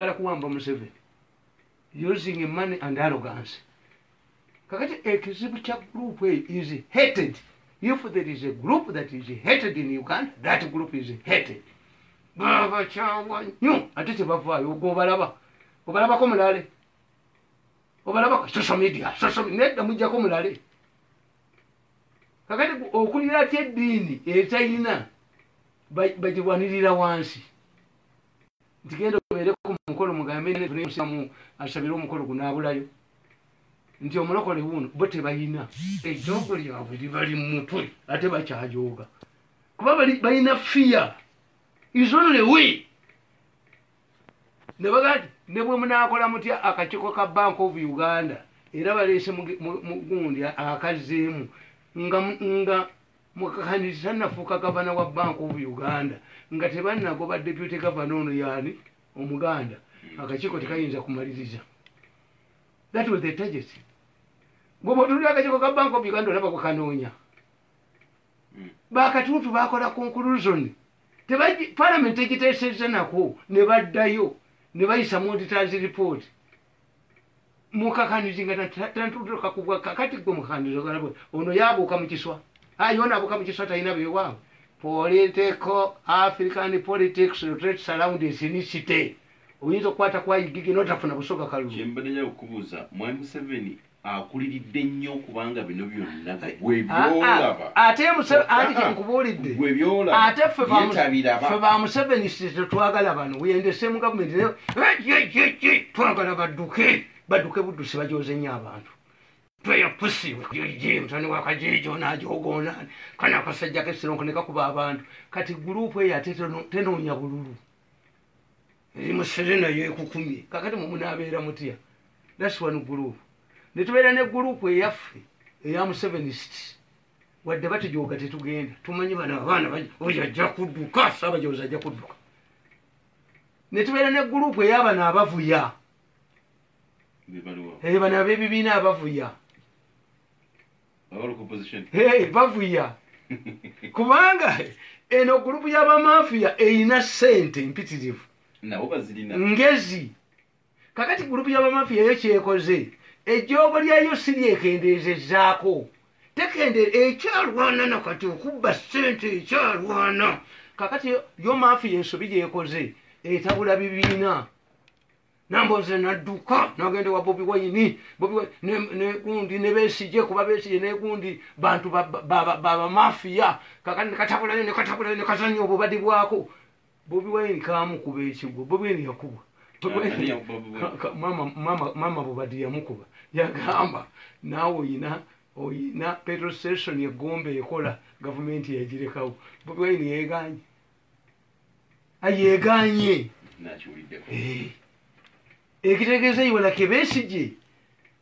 kuwamba Museveni using money and arrogance. Kakati ekizibu kya group is hated. If there is a group that is hated in Uganda, that group is hated. Baba changwa nyo atete bavayo obalaba ko mulale obalaba ko social media nedda mujja ko mulale. Kakati okulira ati eddiini etayina bagiwanirira wansi ntigenda obeere ku mukolo mugambe nemusimu asabire omukolo gunaabulayo nti omulokole wuno bo tebayina ejoogo lyabwe libali mu mutwe ate bakyajooga kuba balina fear is only way. Nebagati ne bwe munaakola mutya akakiiko ka Bank of Uganda era baleese mugundi akazeemu nga mukakanisa nafuuka gavana wa Bank of Uganda nga tebannagoba deputy governor ono yaani omuganda akakiiko tekayinza kumaliriza. That was the target. Bw'oba otulira akakiiko ka Bank of Uganda olaba kukanoonya bakatuutu bakola conclusion parliament egiteesezza nako ne baddayo ne bayisa mu auditors report mukakanizi nga tantutuka kugwa kakati gwe mukakanizi ogalabwe ono yabuuka mu kiswa yona abuuka mu kiswa talina beewaawe. Political African politics rotates around ethnicity. Oyinza okukwata kwayigigi n'otafuna busoga kalulu. Kyembadde nja okubuuza Mwami Museveni akuliridde nnyo kubanga bino byonna gwe byolaba. Ate Museveni kyenkubuulidde. Gwe byolaba. Ate ffe ba Museveni tetwagala bano. We endese mu gavumenti twagala badduke buddusi bajooze nnyo abantu. Tweya pusi mutani wakajejo najogoona kana akasajja kesironko ne kakuba abantu kati gurupu eyo ate tenoonya bululu eri Museveni yeekukumye kakati mumunabeera mutya. That's one group. Ne tubeera ne gurupu eyaffe eya Musevenists wadde batujooga tetugenda tumanyi bano abaana oyo ajja kudduka Ssaabajoozi ajja kudduka. Ne tubeera ne gurupu ey'abano abavuya bano ab'ebibiina abavuya bavuya kubanga eno gurupu y'abamafiya eyina ssente mpitirivu ngezi. Kakati gurupu y'abamafiya yo kyekoze ejjoogo lyayo si lyekendeezezzaako ekyalwana nakati okubba ssente ekyalwana. Kakati yo mafiya ensobi gyekoze etabula bibiina namboze nadduka nagende wa Bobi Wine ne gundi ne Besigye kuba Besigye ne gundi bantu baba mafia kakani katabula ne kazanyo obubadi bwako Bobi Wine kamukuba ekigwo. Bobi Wine yakuba mama bubadi yamukuba yagamba naawe oyina petrol station yeGombe ekola government yagirekawo. Bobi Wine yeganye ekitegeeza iwala Besigye.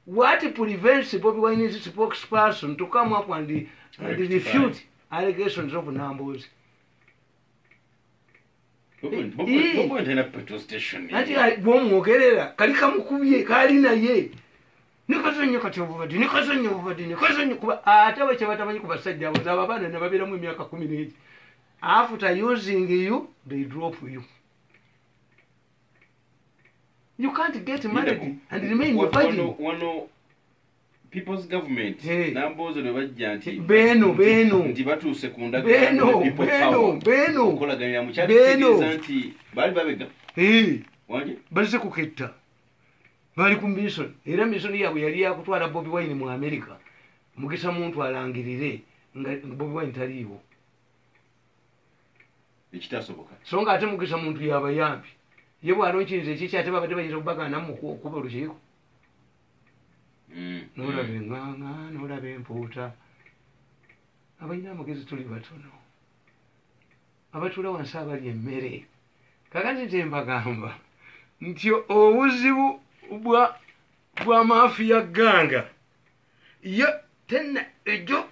What prevents Bobi Wine's spokesperson to come up and refute allegations of numbers? Ati bwomwogerera kali kamukubye kali naye nikazanyo kati obubadi kuba ate bwe kyebatamanyi ku basajja abo zaba abaana ne babeeramu emyaka 11. After using you they drop you. You can't get married and remain your virgin. One people's government. Nambozo ne bajja nti beno nti batuuse ku ndagano people power. Okolaganya mu kyati nti bali babega. Wanje baze kuketta. Bali ku mission. Era mission yabwe yali yakutwala Bobi Wine mu America. Mugisa muntu alangirire nga Bobi Wine taliiwo. Ekitasoboka. Songa ate mugisa muntu yabayambi. Yebo alonchize ekichi ate babadde bayinza okubagana mu kuba olukiiko. N'olaba enganga n'olaba empuuta. Abalina amagezi tuli batono. Abatula wansi abali emmere. Kakati nti mbagamba nti obuzibu bwa mafiya ganga ye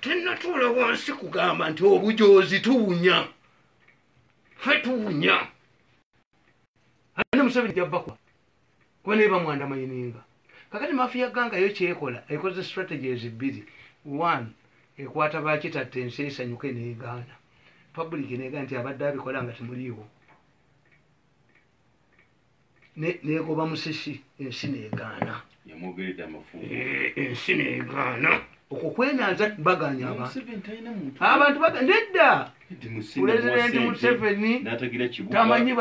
tennatuula wansi kugamba nti obujoozi tuwunya ffe tuwunya. Ane Museveni jabakwa kuba naye bamwandamayininga. Kakati mafiya ganga yo kyekola ekoze strategies bbiri. One, ekwata bakitatta ensi esanyuke n'egaana. Public n'egaana nti abadde abikola nga temuliiwo. negoba musisi ensi neegaana ensi neegaana okwo kwenaaza baganya abantu nedda pulezidenti Museveni tamanyi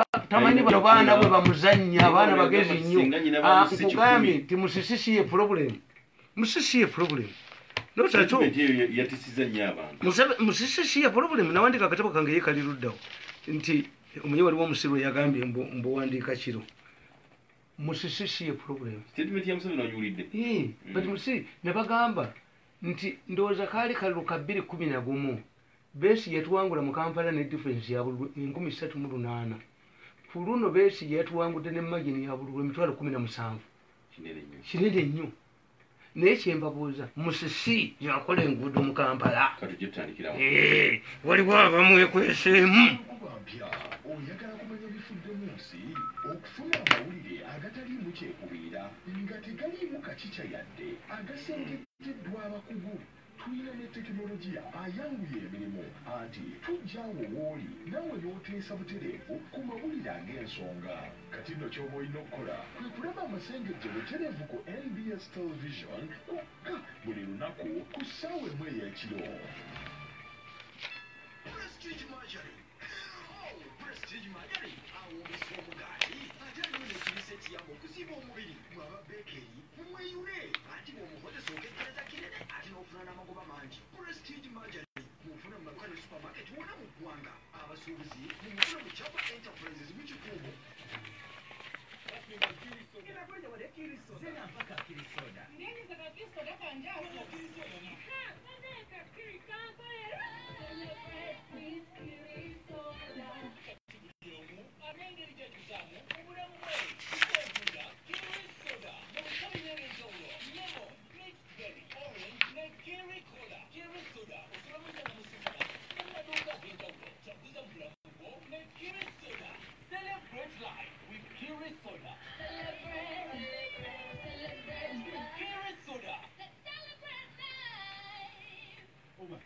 bano baana bwe bamuzannya abaana bagezi nnyo nkugambye nti musisi si ye problem musisi ye problem musisi si ye problem nawandika akatabo kange ye kali luddawo nti omunye waliwo omusiru yagambye mbuwandiika kiro musisi si ye problem but musisi ne bagamba nti ndowooza kaali kalulu ka 2011 Besigye yatuwangula mu Kampala ne difference ya bululu 3,800 ku luno Besigye yatuwangudde ne margin ya bululu 17,000 kinene nnyo naye kyembabuuza musisi yakola enguudo mu Kampala waliwo abamu ekweseemu oyagala kumanya bifudde mu nsi okufuna amawulire agataliimu kyekubiira nga tegaliimu kakica yadde agasengeteddwa abakugu tulina ne tekinologiya ayanguye emirimu anti tujjawo wooli nawe n'oteesa butereevu ku mawulire ag'ensonga kati nno ky'oba olina okukola kwe kulaba amasengejje butereevu ku NBS television kwokka buli lunaku ku ssaawa emu ey'ekiro. Prestige Margarine. Prestige Margarine awumbisa omugaati ate aliwo nekibisa ekiyamba okusiba omubiri mwaba bekeri mumweyune ati bw'omukozesa okekkereza kinene ate n'ofuna n'amagoba mangi. Prestige Margarine mufuna mu maduka ne supermarket wonna mu ggwanga abasuubuzi mumufuna mu Chapa Enterprises mu Kikuubo.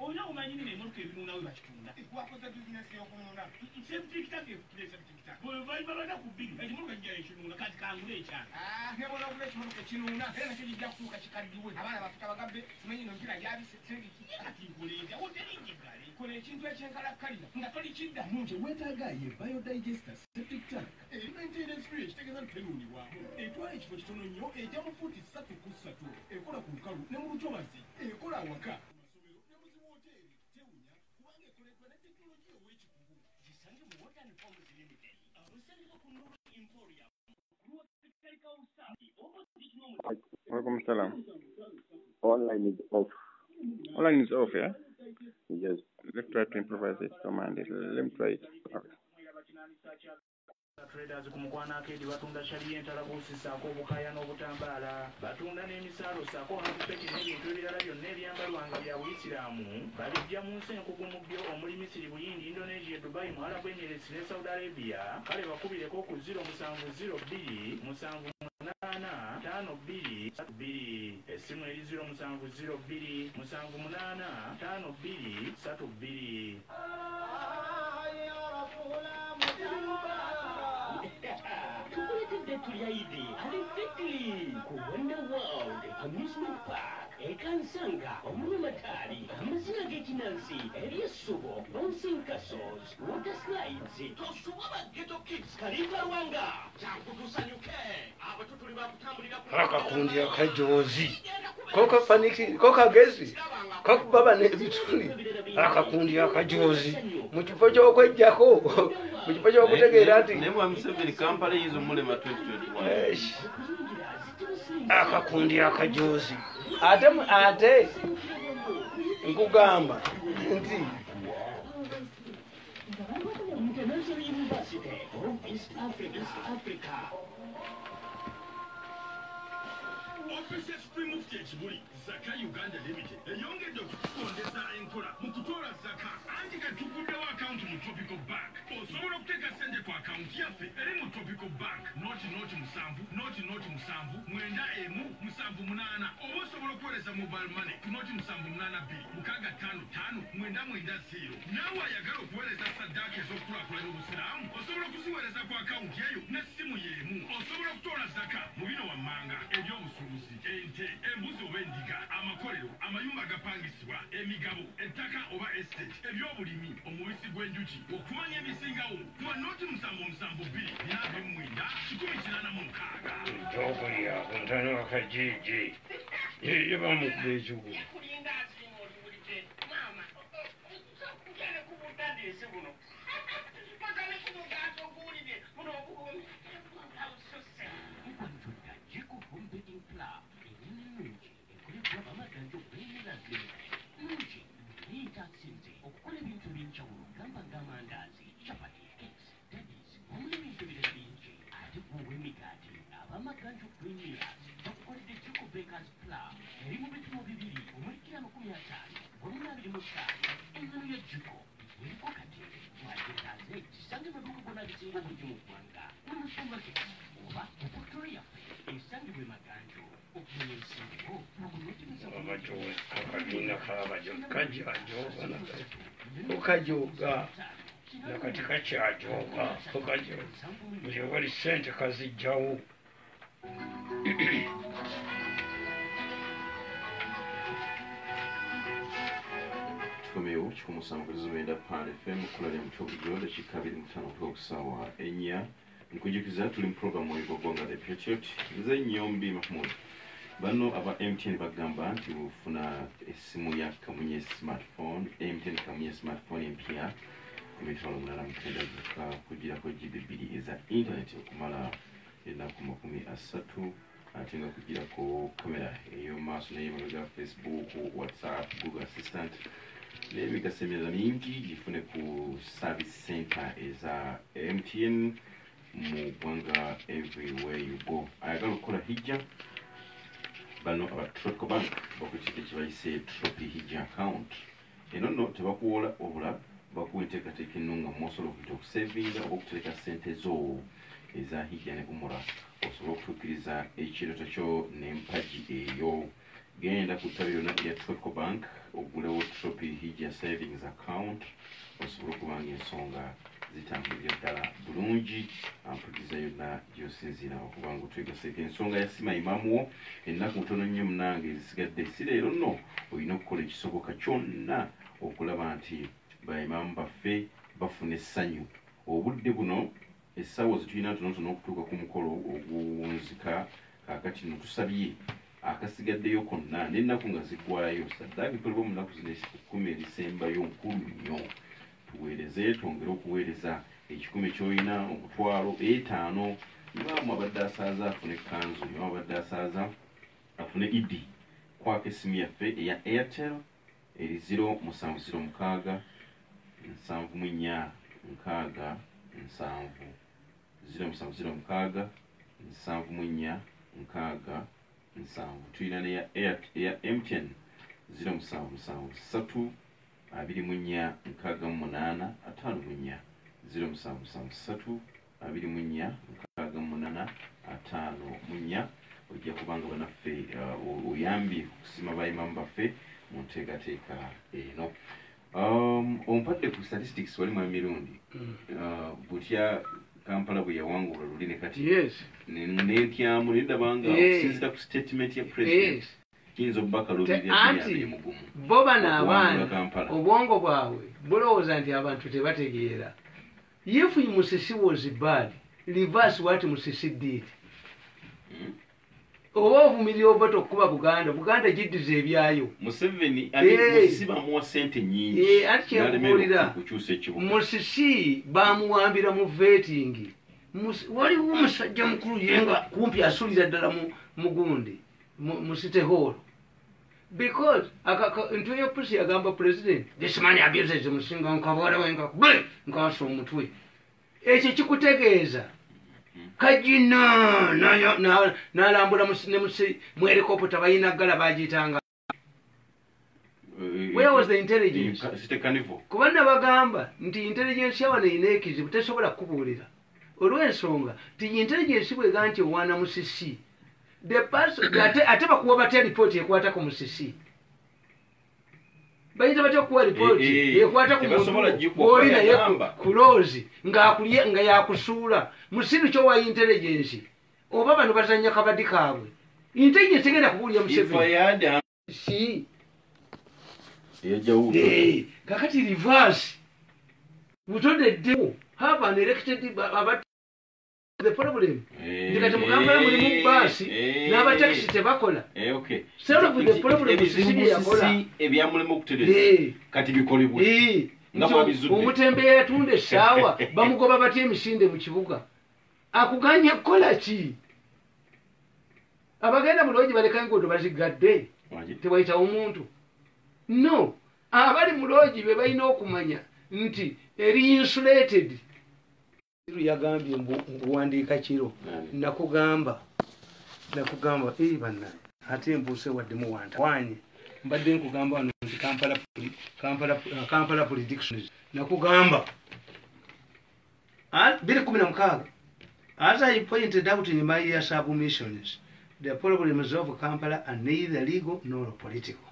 Olina omanyi nini emotoka ebinuna we bakitunda ekwakoza bizinesi y'okununa sebutikitaka ekutulesa butikitaka bwe bali babada ku bbiri ekimotoka kijja ekinuna kati kangula ekyana nebona okula ekimotoka ekinuna era nakyo kijja kutuuka kikaddiwe abaana bafika bagabbe simanyi no mpira gyabisesengiki kati nkoleeza woteringigale kola ekintu ekyenkalakkalira nga tolikiddamu nti weetaaga ye biodigester septic tank eri maintenance free ekitegeeza ntutenuulibwamu etwala ekifo kitono nnyo ejja mu fuuti 3 ku 3 ekola ku lukalu ne mu lutobazi ekola awaka Welcome, salam. Online is off. Online is off, yeah? Yes. Let's try to improvise it. Don't mind it. Let me try it. Okay. Traders ku mukwana akedi batunda shali entalabusi saako obukaya n'obutambaala batunda n'emisaalo saako hapupeki n'ebintu ebirala byonna ebyambalwanga bya buyisiraamu babijja mu nsi enkugu mu byo omuli Misiri, Buyindi, Indonesia, Dubai, Muarabu Emirates ne Saudi Arabia. Kale bakubireko ku 070 78 52 essimu eri 070 78 52 Tuliaidi Alifitli Wonder World Amusement Park Ekansanga Omumatari Amazina Gekinansi Eriesubo Bouncing Castles Water Slides Tosuwaba Ghetto Kids Kariba Wanga Chakutusanyuke Abatutuli bakutambulira akakundi akajozi kokagezi kakubaba n'ebituli akakundi akajozi mu kifo ky'okwejjako mu kifo ky'okutegeera nti Museveni Kampala yizo mulema 2021 akakundi akajozi ate nkugamba nti International University of East Africa. Officer Supreme Mufti ekibuli zaka uganda limited eyongedde okukondeza enkola mu kutoola zaka anti katuguddewo akawunti mu tropical bank osobola okuteeka ssente ku akawunti yaffe eri mu tropical bank noti 7 mwenda emu 7 oba osobola okuweereza mobile money ku noti 782 naawe ayagala okuweereza saddaaka ez'okukulaakulanya obusiraamu osobola okuziweereza ku akawunti eyo n'essimu y'emu osobola okutoola zaka mu bino wammanga ebyobusuubuzi ente embuzi oba endiga amakolero amayumba agapangisibwa emigabo ettaka oba estate ebyobulimi omubisi gw'enjuki okumanya ebisingawo kuba noti 729 Tokoya kontano akajiji ye bamukuba ekigu okukola ebintu eby'enjawulo gamba ng'amandazi chapati cakes daddies omuli ebintu ebirala bingi ate kuwa emigaati abamaganjo premiers bakukoledde jiko bakers flour eri mu bipimo bibiri omuli kilo 50 engano ya jiko eriko kati wajetaaze kisange maduuka gonna agisinga bungi mu ggwanga mu supermarket oba mu factory yaffe esangibwa emaganjo okumanya ensingo akabina kabajo kajajoga ukajoga nakati kakyajoga ukajoga ngyewali sente kazijjawo kikomyewo kikumusamburizo benda pan fm okulala mu kyobujondo kikabiri mutano okusawa enya nkujukiza tuli mu program oyigogonga the patriot nze nyombi mahmud bano aba MTN bagamba nti ufuna esimu ya kamunye smartphone MTN kamunye smartphone empya emitwalo 89 kugirako GB 2 eza internet okumala ennaku 30 ate nga kugirako kamera eyo maaso n'eyemabega Facebook WhatsApp Google Assistant n'emigaso emirala mingi gifune ku service center eza MTN mu ggwanga everywhere you go ayagala okukola hijja bano aba Tropical Bank bakukite kibayise Tropi Hijja account eno no tebakuwola obula bakuwa enteekateeka ennunga musobola okusavinga oba okutereka ssente zo eza hijja ne umura osobola okutuukiriza ekirooto kyo n'empagi eyo genda ku ttabi yonna ya Tropical Bank ogulewo Tropi Hijja savings account osobola okubanga ensonga zitambulira ddala bulungi ampuliriza yonna gy'osinziira okubanga otwegaseko ensonga ya sima imamuwo ennaku ntono nnyo munange ezisigadde si leero nno olina okukola ekisoboka kyonna okulaba nti baimamu baffe bafuna essanyu obudde buno essaawa zitulina ntonotono okutuuka ku mukolo oguwunzika kaakati no tusabye akasigaddeyo konna n'ennaku nga ziggwayo saddaaka ekolebwa mu nnaku zino 10 erisembayo nkulu nnyo tuweereze twongere okuweereza ekikumi ky'olina omutwalo 5 nibamu abadde asaaza afune kanzu nibamu abadde asaaza afune idi kwako essimu yaffe eya Airtel eri 0706 7 6 0706 7 6 tulina neya MTN 0773 24 68 54 0773 24 68 54 ojja kubanga banaffe oyambye okusima bayimamu baffe mu nteekateeka eno ompadde ku statistics wali mu mirundi butya Kampala bwe yawangula luli ne kati n'entyamu nedabanga okusinzira ku statement ya president kiyinza obbaka lubiri ya mugumu bo bano abaana obwongo bwabwe bulowooza nti abantu tebategeera if Musisi was bad reverse what Musisi did oba ovumirira oba tokkuba Buganda giddiza ebyayo Museveni Musisi bamuwa ssente nnyingi anti kyemubuulira Musisi bamuwambira mu vetting waliwo omusajja mukulu yenga kumpi asulira ddala mu gundi mu City Hall because ntweyo pusi yagamba president this man abuses musinga nkabole wenga nkasa omutwe ekyo kikutegeeza kajina nalambula mu helicopter bayina gala bagitanga. Where was the intelligence? Kubana bagamba nti intelligence yabana inekizibu tesobola kubuulira. Olw'ensonga ti intelligence bwe ganti wana musisi. The person ate bakuwa batya report ekwata ku musisi. Bayita batya kuwa report ekwata ku muntu oli naye kulozi nga yakusuula musiru kyo wa intelligence oba bano bazanya kabadi kaabwe intelligence egenda kubuulira Museveni si kakati reverse butondeddewo have an elected about the problem ndikati mugambala mulimu basi n'abatakisi tebakola sero with the problem sisi yakola ebyamulimu okutereza kati bikolebwe omutembe yatunde essaawa bamugoba batya emisinde mu kibuga akuganya kukola ki abagenda muloogi baleka enguudo bazigadde tewayitawo omuntu no abali muloogi be balina okumanya nti eri insulated yagambye mbuwandiika kiro nakugamba banna ate mbuuse wadde muwanta wanye mbadde nkugamba wano nti Kampala predictions nakugamba 2016 as I pointed out in my submissions the problems of Kampala are neither legal nor political.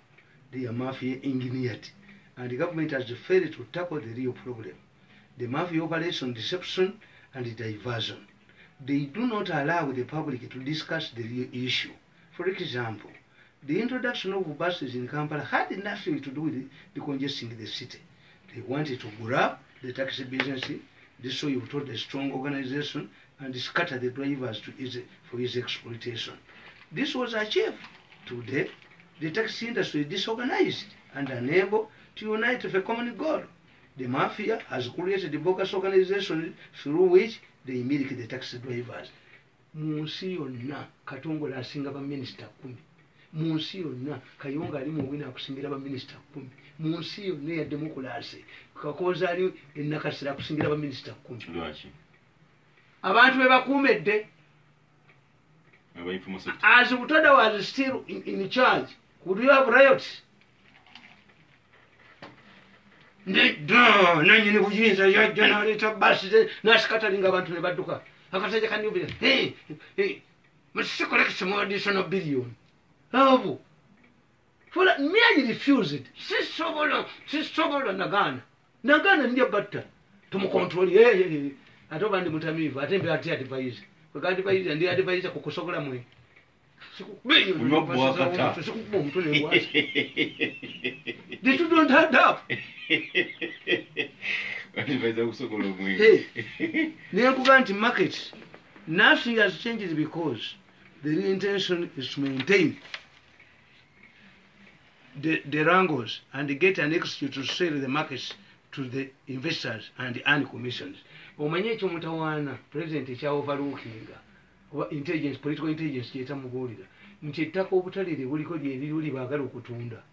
They are mafia engineered and the government has failed to tackle the real problem. The mafia operates on deception and diversion. They do not allow the public to discuss the real issue. For example, the introduction of buses in Kampala had nothing to do with the congesting the city. They wanted to grab the taxi business, this so you told a strong organization, and scatter the drivers for his exploitation. This was achieved. Today, the taxi industry is disorganized and unable to unite for a common goal. The mafia has created a bogus organization through which they milk the taxi drivers. Munsi yonna Katongola asinga ba minister 10. Munsi yonna Kayonga ali mu wina akusingira ba minister 10. Munsi yonna ya democracy Kakoza ali enakasira akusingira ba minister 10. Lwaki abantu be bakumedde as Butoda was still in charge. Could you have riots? Nanyini buyinza ya generator basi nasikatalinga abantu ne badduka akasajja kanubira must collect some additional billion abo for me refused sisobola nagana ndiye batta tumukontrol atoba ndi mutamivu atembe ati advise wakati advise ndi advise kukusokola mwe sikubenyo sikubo mutone bwasi they don't add up advise kusokola mwe niyakuga nti market nothing has changed because the real intention is to maintain the wrangles and get an excuse to sell the markets to the investors and earn commissions. Omanye ekyo mutawaana president ekya overlooking intelligence political intelligence kyeta mugulira nti ettaka obutalire buliko lyeriri baagala okutunda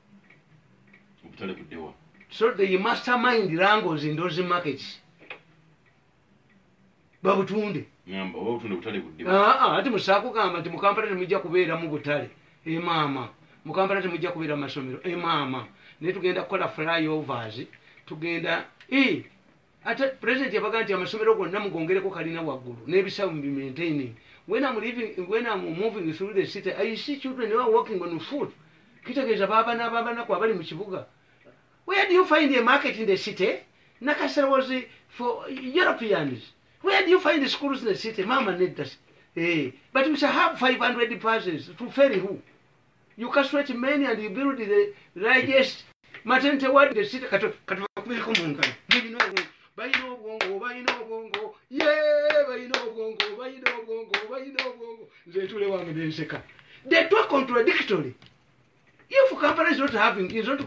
obutale buddewa. So they mastermind wrangles in those markets babutunde ngamba obutunde butale buddewa ati musakugamba nti mu Kampala temujja kubeera mu butale maama mu Kampala temujja kubeera masomero maama ne tugenda kukola flyovers tugenda ate president yabaga nti amasomero gonna mugongereko kalina waggulu n'ebisawo bi maintaining when I'm moving through the city I see children who are walking on foot kitegeeza baabana ku abali mu kibuga. Where do you find a market in the city? Nakasero was for Europeans. Where do you find the schools in the city? Mama need that. But we shall have 500 buses to ferry who? You castrate many and you build the largest maternity ward in the city. They talk contradictory. If Kampala is not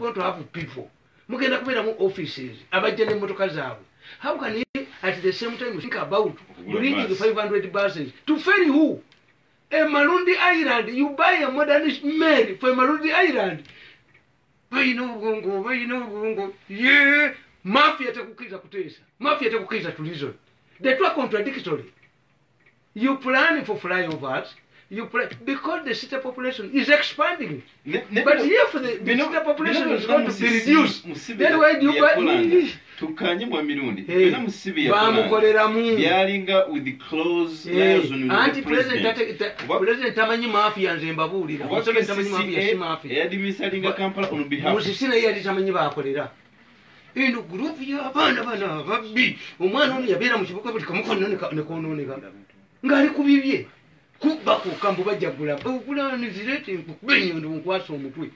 going to have people, mugenda kubeera mu offices abajja n'emmotoka zaabwe. How can you at the same time think about bringing 500 buses to ferry who? A Malundi Island, you buy a modernist mail for Malundi Island. Yeah, mafia tekukiriza kuteesa, mafia tekukiriza to reason. They talk contradictory. You plan for flyovers. You plan because the city population is expanding. But if the city population is going to be reduced, then why do you buy? Tukanye mwa mirundi. Pena musibi ya bamukolera mu. Byalinga with the close liaison with the president tamanyi mafia nze mbabulira. President tamanyi mafia si mafia. Yadi misalinga Kampala on behalf. Musisina yadi tamanyi bakolera. Ino group ya bana babbi. Omwana ono yabeera mu kibuga buli kamukono ne kononeka. Ngali kubibye. Kuba kukambu bajagula. Okula nizirete benyo ndo nkwasa omutwe.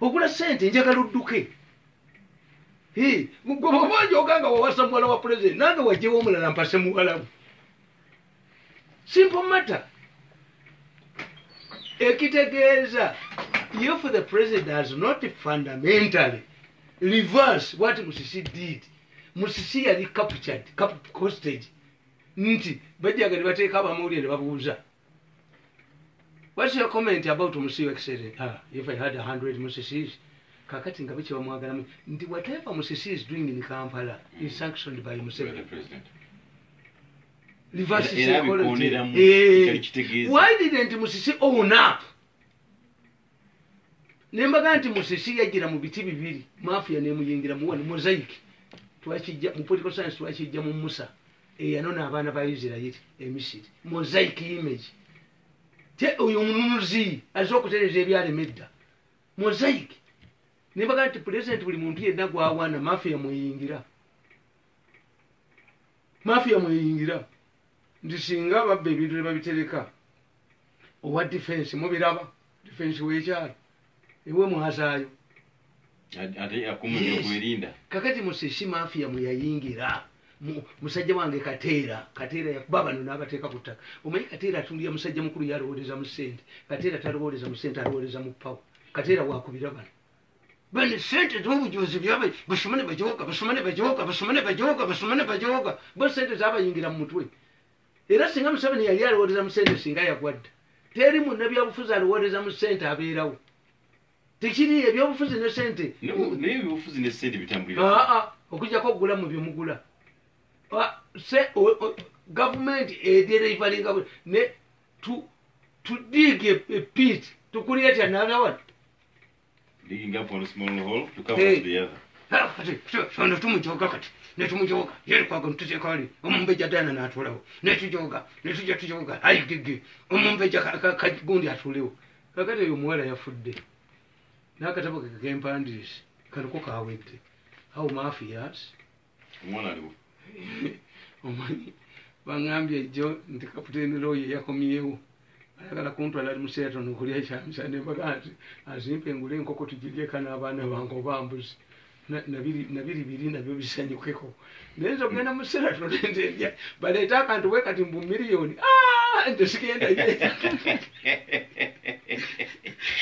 Okula sente njagala odduke. Ngoba banje oganga wawasa mwala wa president nanga wajewo omulala mpase muwalabu. Simple matter. Ekitegeeza, if the president has not fundamentally reverse what Musisi did, Musisi yali captured, hostage. Nti bajagala bateeka abamawulire ne babuuza. What's your comment about Musisi Excellency? If I had 100 Musisis, kakati nga bichi bamwagala nti whatever Musisi is doing in Kampala is sanctioned by Museveni. The president. Reverse psychology. Why didn't Musisi own up? Nembaga nti Musisi yagira mu biti bibiri, mafia nemuyingira mu wano mosaic. Twakijja mu political science twakijja mu Musa. Yanona abaana ba Israel emisiri. Mosaic image. Te oyo mununuzi azokutereza ebyalemedda. Mosaic. Nembaga nti president buli muntu yenna gwawana mafia muyingira. Mafia muyingira. Ndisinga babbe ebintu ne babitereka. Owa defense mubiraba. Defense wekyalo. Ewe muhasaayo. Ate akumulira okulinda. Kakati Musisi mafia muyayingira. Musajja wange Kateera yakuba bano n'abateeka ku ttaka. Omanyi Kateera atundira musajja mukulu yalowooleza mu ssente. Kateera talowooleza mu ssente, alowooleza mu pawa. Kateera wakubira bano. Bane ssente z'obujozi byabe basomane bajoga. Bo ssente z'abayingira mu mutwe. Era singa Museveni yali alowooleza mu ssente singa yagwadda. Teri munnabyabufuzi alowooleza mu ssente abeerawo. Tekiri ebyobufuzi ne ssente. Naye ebyobufuzi ne ssente bitambulira. Okujjako okugula mu byemugula. Government delivering to dig a pit to create another one. Digging up one small hole to cover the other. So no tumujoga kati. Netumujoga. Yeri kwa kumtutekali. Omumbeja dana na atulawo. Netujoga. Ayi gigi. Omumbeja gundi atulewo. Kakati yo muwala yafudde. Nakatabo kempandisi. Kanuko kawedde. How mafias? Omwana aliwo. Omanyi bangambye jjo nti kapiteni Roy yakomyewo ayagala kuntwala museeto nokulya ekyamisa ne baga nti azimpe ngule enkoko tugiryeka n'abaana bange oba mbuzi nabiri nabyo bisanyukeko naye nze okugenda mu seeto nendya baleeta akantu we kati mbu miliyoni nti sigendayo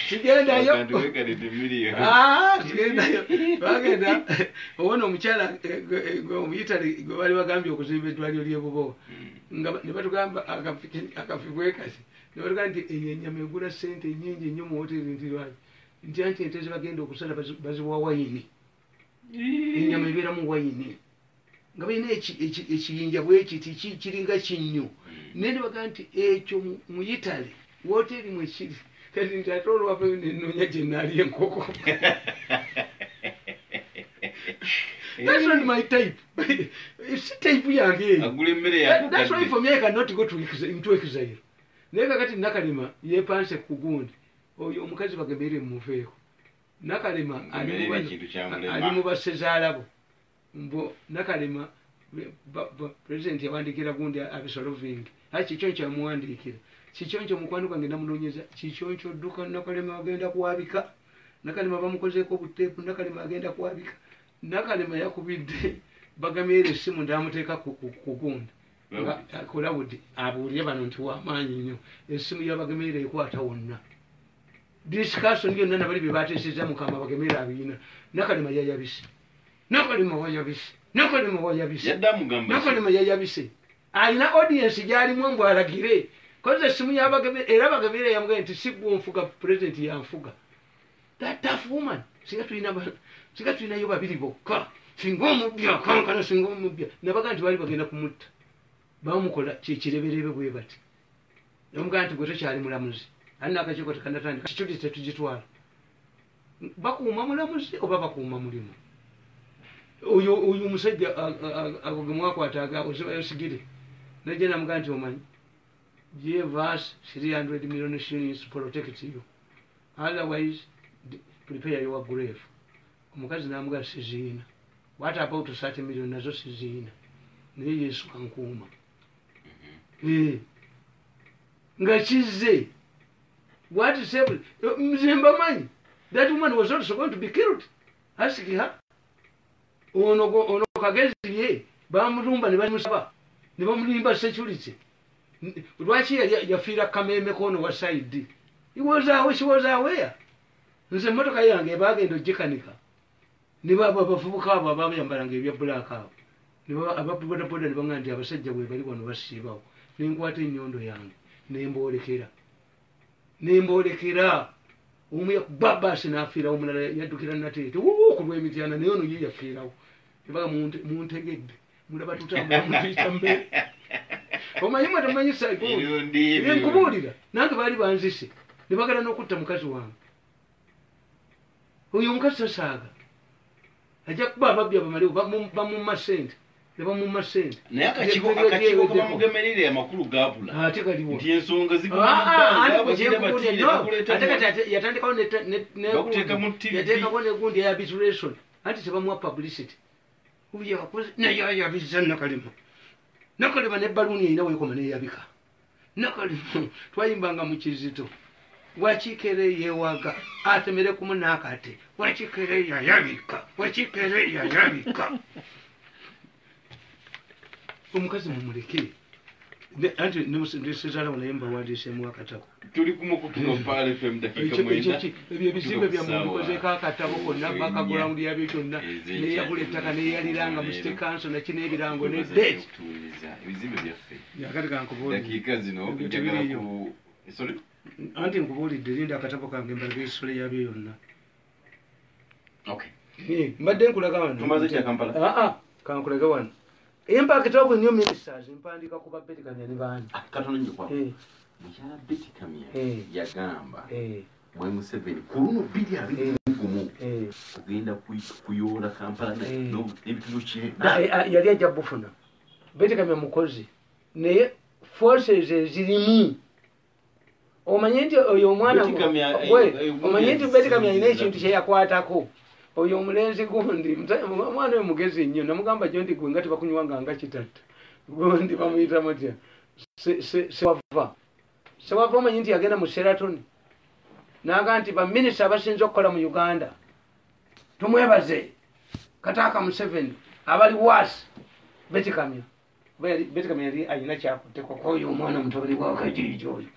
sigendayo bagenda obona omukyala omuyitale gwe bali bagambye okuzimba eddwaliro ly'ebubowa nga ne batugamba akafibwekasi ne batugamba nti enyama egula ssente nnyingi nnyo mu hoteri ntirwaki nti anti ente zebagenda okusala baziwa wayini enyama ebeera mu wayini nga balina ekiyinja bwekiti kiringa kinnyo naye ne bagamba nti ekyo muyitale woteri mwekiri kati nti ate olwapo nenoonya gye naali enkoko. That's not my type. It's type yange. That's why for me I cannot go into exile. Naye kakati Nakalema yeepanse ku gundi. Oyo omukazi bagemere mumuveeko. Nakalema ali mu basezaalabo. Mbo Nakalema president yawandikira gundi abisolving. Kikyo kyamuwandiikira. Kikyoncho mukwano gwange namunoonyeza kikyoncho dduka Nakalema agenda kuwabika. Nakalema bamukozeeko buteepu Nakalema agenda kuwabika. Nakalema yakubidde Bagamire essimu ndamuteeka ku gundi. Kulawudi abuulye bano nti w'amaanyi nnyo. Essimu ya Bagamire ekwata wonna. Discussion yonna nabali bye baateesezza Mukama Bagamire abiyina. Nakalema yayabise. Nakalema yayabise. Alina audience gy'alimu mbw alagire. Koze essimu ya Bagamire era Bagamire yamugamba nti si gwe onfuga president yanfuga. That tough woman. Singa tulinayo babiri bokka. Singa omubya kankana singa omubya. Ne bagamba nti bali bagenda kumutta. bamukola kireberebe bwe bati nomugamba nti gwe tokyali mulamuzi ali nakakiiko tekanatandika kituli tetugitwala bakuuma mulamuzi oba bakuuma mulimu oyo omusajja ago gemwakwata osigire najja namugamba nti omanyi give us 300 million shillings to protect you otherwise prepare your grave omukazi namugamba siziina what about 30 million nazo siziina naye yesu ankuuma nga kizze what is happening mzimba manyi that woman was also going to be killed ask her ono kagezi ye bamulumba ne bamusaba ne bamulimba security lwaki yafiira kameme kono wa side she was aware nze motoka yange bagenda ogikanika ne bafubuka abo abayambalanga ebya black abo ababodaboda ne baŋŋamba nti abasajja bwe bali wano basiibawo nenkwata ennyondo yange nemboolekera omu yakubabaasi n'afiirawo omulala yaddukira nateete ku lw'emityana naye ono ye yafiirawo nebaga muntegedde mulaba tutambula mutuyita mmere omanyi mwe temumanyi nkubuulira nange baali banzise ne bagala n'okutta mukazi wange oyo omukazi tasaaga ajja kuba ababbi abamaliwo bamumma sente ne bamumma sente naye akakiiko kamugemerere amakulu gaabula ate kaliwo nti ensonga yateekako negundi eya arbitration anti tebamuwa publicity nayayabiza nakalema nebaluuni erina weekoma neyabika nakalema twayimbanga mu kizito wakikere yewaga atemere kumu nakate wakikere yayabika omukazi mumuleke anti nesezalawo naye mbawandiisemu akatabo tuli kumukukiro pale fm dakika mwenda ebyo ebizimbe byammwe mbikozeeko akatabo konna bakagulawundi yabyo kyonna neyagula ettaka neyaliranga mu city council naki n'ebirango ne date ebizimbe byaffe akati kankubuulire dakiika zino njagalaku sorry anti nkubuulidde linda akatabo kange mbalage esole yabyo yonna okay mbadde nkulaga wano tumaze kya Kampala kankulaga wano impact of new ministers mpandika kuba Betty Kamya ne bani katono nnyo kwa mukyala Betty Kamya yagamba mwe Museveni kuruno bidi ali gumu kugenda kuyola Kampala n'ebitundu kye yali ajja bufuna Betty Kamya mukozi naye forces zirimu omanyi nti oyo omwana omanyi nti Betty Kamya alina ekintu kye yakwatako oyo omulenzi gundi mwana we mugezi nnyo namugamba jo nti gwe nga tebakunywanga nga kitatta gundi bamuyita mutya sewava omanyi nti yagenda mu Sheraton naga nti baminisita abasinza okukola mu Uganda tumwebaze Kataaka Museveni abali wasi Betty Kamya yali alina kyakutteko koyo omwana mutabani wakajiijo oyo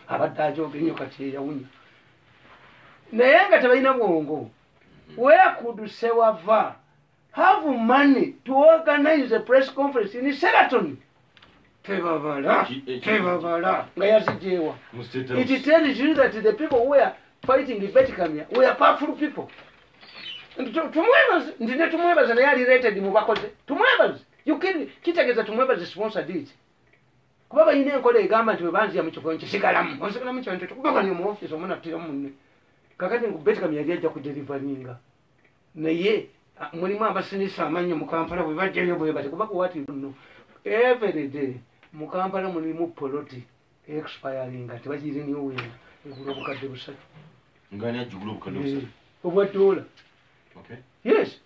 abadde ajooga ennyo kati eyawunya naye nga tebalina bwongo. Where could Sewava have money to organize a press conference in Sheraton? Tebabala. It tells you that the people who were fighting the Betty Kamya were powerful people. Tumwebaze naye ali rated mu bakoze. Tumwebaze. Kitegeeza tumwebaze sponsored it. Kuba balina enkola egamba nti webanzira mu kifo nkisigalamu. Osigalamu kyonto tukuba ni mu office omwana attira munne. Kakati Betty Kamya yali ajja kudelivaringa naye mulimu abasinisa amanyi mu Kampala bwe bajjayo bwe bati kuba kuwati nno every day mu Kampala mulimu poloti expiring ati bagiri ni uwe egula bukadde busatu ngani ajugula bukadde busatu obwa dola okay yes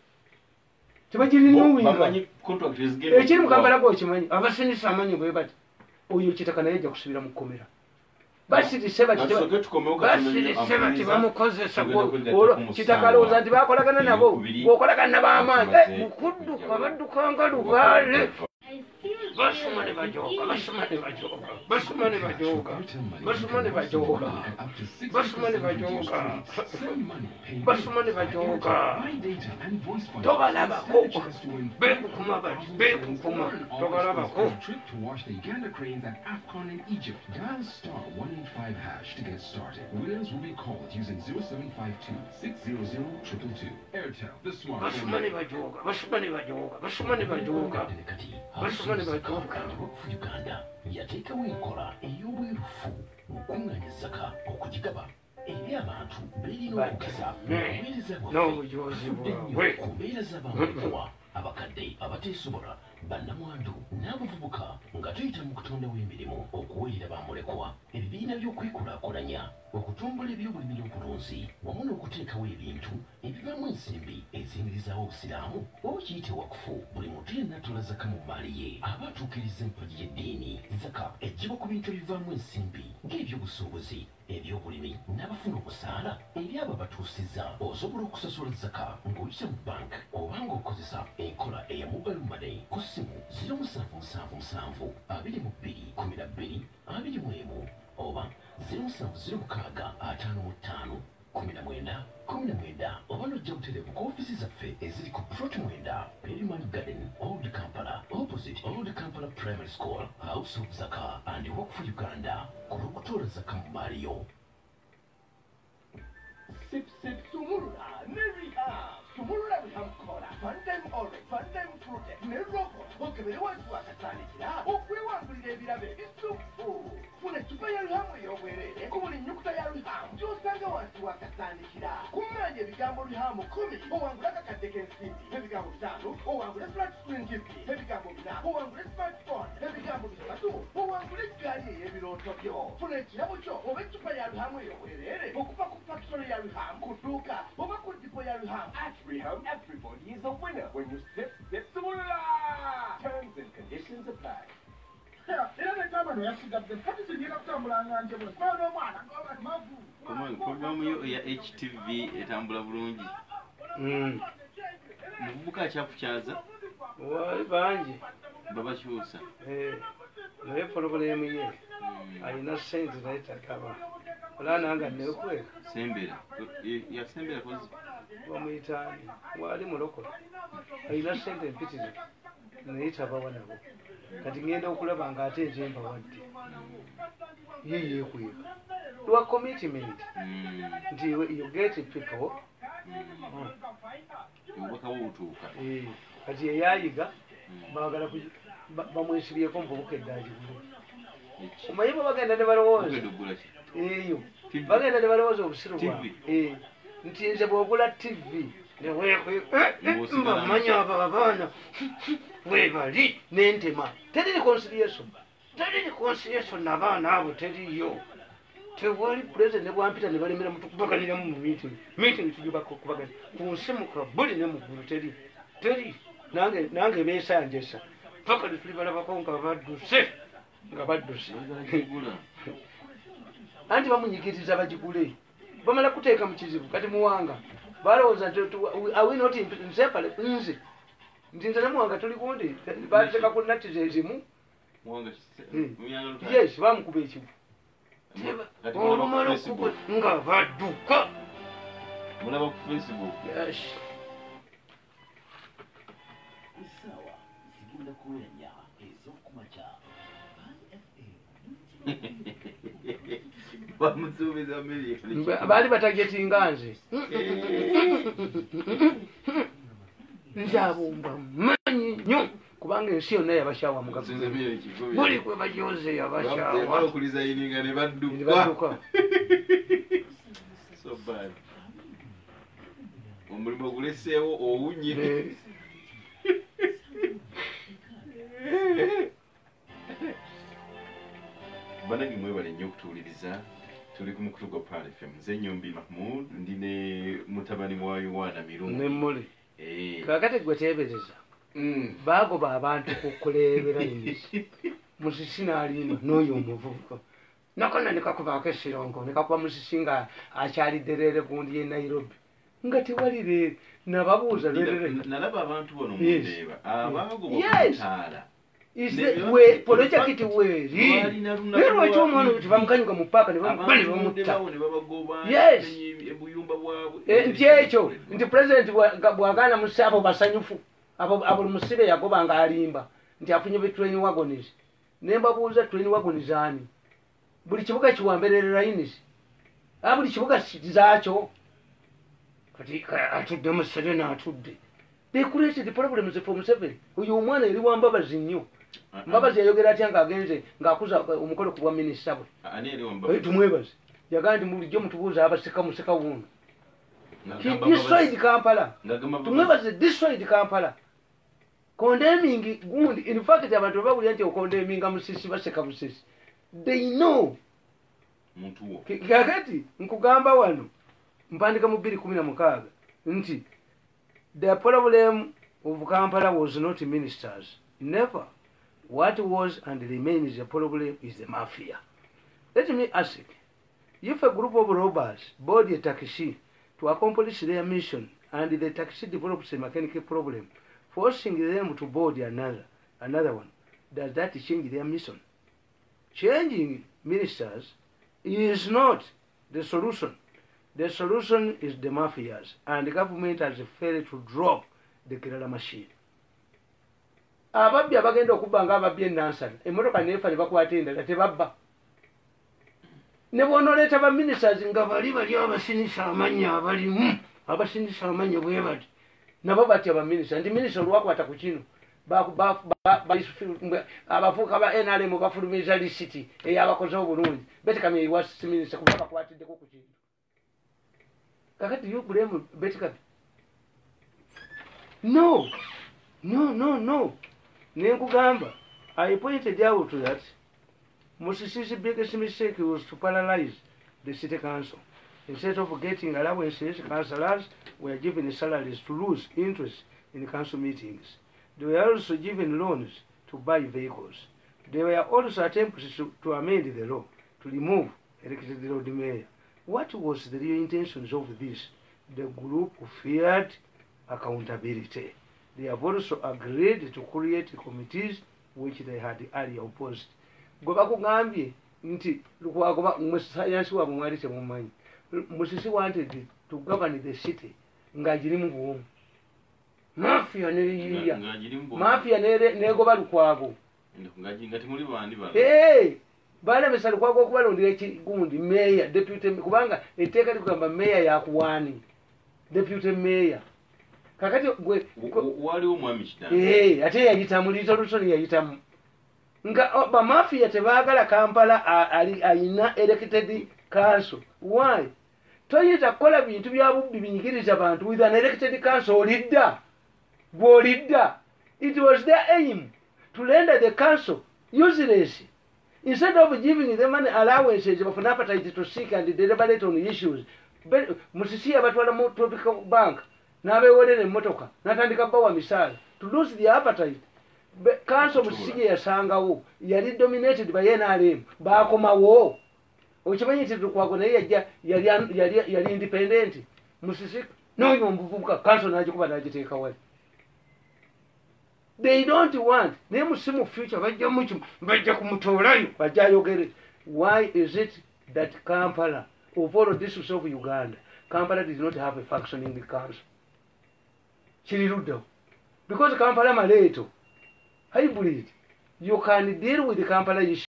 tebagiri ni uwe bamanyi contract is game ekiri mu Kampala ko kimanyi abasinisa amanyi bwe bati oyo kitaka naye ajja kusubira mu komera basi diseba tibamukozesa kitakaloza nti bakolagana nabo bokolagana n'abamaanyi mukudduka baddukanga lubaale basuma ne bajooga tobalabako beekukuma tobalabako to get started. Winners will be called using 0752-600-222. Airtel, the smart phone. Zakka Rockford Uganda yateekawo enkola ey'obwerufu okuŋŋaanya zaka okugigaba eri abantu beerina okukasa obuweereza bwaffe ku mbeera z'abamulekwa abakadde abateesobola bannamwandu n'abavubuka nga tuyita mu kutondawo emirimu okuweerera bamulekwa ebibiina by'okwekulaakulanya okutumbula ebyobulimi n'obulunzi wamu n'okuteekawo ebintu ebivaamu ensimbi eziyimirizaawo obusiraamu oba kiyite wakufu buli muntu yenna atola zaka mu maali ye aba atuukiriza empagi y'eddiini zaka ejjibwa ku bintu ebivaamu ensimbi ng'ebyobusuubuzi ebyobulimi n'abafuna omusaala eri abo abatuusizza osobola okusasula zaka ng'oyisa mu bank oba ng'okozesa enkola eya mobile money ku ssimu 0777 22 12 oba 070655 19 oba n'ojja butereevu ku ofiisi zaffe eziri ku Plot 9 Perryman Garden Old Kampala opposite Old Kampala Primary School House of Zaka and Work for Uganda ku lw'okutoola zaka mu maali yo. Sip sumulula ne rehab. Sumulula rehab kola. Fandem orange, fandem fruit, ne roko. Okebere wantu akatandikira okwewangulira ebirabe ebisufu. Funa ecupa ya rehab ey'obwerere ku buli nnyukuta ya rehab gy'osanga wantu akatandikira. Kuŋŋaanya ebigambo rehab 10 owangula akakadde k'ensimbi. Ebigambo 5 owangula flat screen TV. Ebigambo 4 owangula smartphone. Ebigambo 3 owangula eggaali ey'ebirooto byo. Funa ekirabo kyo oba ecupa ya rehab ey'obwerere okuva ku factory ya rehab kuduuka oba ku dipo ya rehab. At Rehab, everybody is a winner when you sip Sumulula. Terms and conditions apply. Programu yo ya HTV etambula bulungi. Muvubuka akyakukyaza wali bangi babakyusa naye porobulemu ye alina sente naye takaba olaba nanga nekweka sembera yasembera kozi bamuyitaani wali mulokole alina sente empitirivu naye tabawa nabo kati ngenda okulaba nga ate nze mbawadde ye yeekweka lwa commitment nti you get people obubaka butuuka kati yeyayiga baagala bamwesibyeko muvubuka eddagigulu omanyi bwe bagenda ne balowooza eyo bagenda ne balowooza obusiru bwabwe nti nze bw'ogula tv mbamanya abo abaana bwebali nentema teriri conciliation nabaana abo teriyo tewali pulezidenti ne bwampita ne balemera mutukubaganiramu mu meeting tujubakokubagana ku nsimuka buli ne muggulu teri nange beesanjesa paka tuli balabako nga badduse anti bamunyigiriza bagigule bamala kuteeka mu kizibu kati muwanga balowooza awinoti nsepale nze nti nze nemuwanga tuli kundi bateeka ku natti zezimu yes bamukuba ekibu olumala okuba nga badduka mulaba ku Facebook Sawa zigenda kuwenya ez'okumakya bamusuubiza miliyoni baali batagetinga nze nzabumba manyi nnyo kubanga ensi yonna yabakyawa mugabuzi buli kwe bajoze yabakyawa okulizayininga ne badduka so bad omulimu oguleseewo owunye banange mwebale nnyo okutuwuliriza tuli ku mukutu gwa Pan FM nze Nyombi Mahmood ndi ne mutabani wa Yohana Mirungi nemmuli kakati gwe teebereza baagoba abantu kukulebera emisi musisi n'alimba n'oyo omuvubuka nakona nekakubaako esirongo nekakuba musisi nga akyaliddereere gundi ye Nairobi nga tewalire nababuuza nalaba abantu bono mundeeba abaagoba okutaala projekiti weeri naye lwaki omwana oyo tebamukanyuga mu paaka nebamuba ne bamutta yes nti ekyo nti pulezidenti bwagaana musi abo basanyufu abo musibe yagoba nga alimba nti afunye be train wagons nembabuuza train wagons ani buli kibuga kiwamberere lines buli kibuga zaakyo kati atudde mu Serena atudde they created problems for Museveni oyo omwana eri wambabazi nnyo Mbabazi yayogera atya ng'agenze ng'akuza omukolo ku bwa minisita bwe tumwebaze yagamba nti bulijjo mutubuuza abaseka museka wuuno destroyed Kampala tumwebaze destroyed Kampala condemning gundi in fact abantu babulira nti okondemminga Musisi baseka Musisi they know kakati nkugamba wano mpandika mu 216 nti the problem of Kampala was not ministers never. What was and remains the problem is the mafia. Let me ask, if a group of robbers board a taxi to accomplish their mission and the taxi develops a mechanical problem, forcing them to board another one, does that change their mission? Changing ministers is not the solution. The solution is the mafias, and the government has failed to drop the killer machine. Ababbi abagenda okubba ng'ababbi ennansana emmotoka neefa ne bakwata endala tebabba ne bw'onooleeta baministers nga bali abasinisa amanya abalimu abasinisa amanya bwe bati nabo batya abaminister nti minisita olwakwata ku kino abafuuka ba NRM bafulumiza lisiti ey'abakoze obulungi Betty was minisita kuba bakwatiddeko ku kintu kakati you blame Betty no Nenkugamba, I pointed out that Musisi's biggest mistake was to paralyze the city council. Instead of getting allowances, councillors were given salaries to lose interest in council meetings. They were also given loans to buy vehicles. There were also attempts to amend the law to remove elected road mayor. What was the real intentions of this? The group feared accountability. They have also agreed to create committees which they had earlier opposed. Goba kugambye nti lukwagoba mwesayansi wa mwali temumanyi. Musisi wanted to govern the city ngajirimu buomu. Mafia ne mafia negoba lukwago. Ngati muli bandi bala. Bale mesali kwago okubalondera ekigundi mayor deputy kubanga etteeka likugamba mayor yakuwani. Deputy mayor. Kakati gwe waliwo mwami kitanda ate yayitamu resolution yayitamu nga ba mafia tebaagala Kampala ayina elected council. Why? Toyita kola bintu bya bubbi binyigiriza abantu with an elected council olidda bwolidda. It was their aim to render the council useless instead of giving them money allowances of an appetite to seek and deliberate on issues. Musisi abatwala mu Tropical Bank n'abewolera emmotoka n'atandika bawa misaala to lose the appetite. Council Musisi yasangawo yali dominated by NRM baakomawo okimanyi nti Lukwago naye yali independent Musisi n'oyo omuvubuka council n'agikuba n'agiteeka wali. They don't want naye musimu future bajja kumutoolayo bajja ayogere. Why is it that Kampala of all districts of Uganda Kampala did not have a functioning council? Chirirudo. Because Kampala Maleto, hybrid, you can deal with the Kampala issue.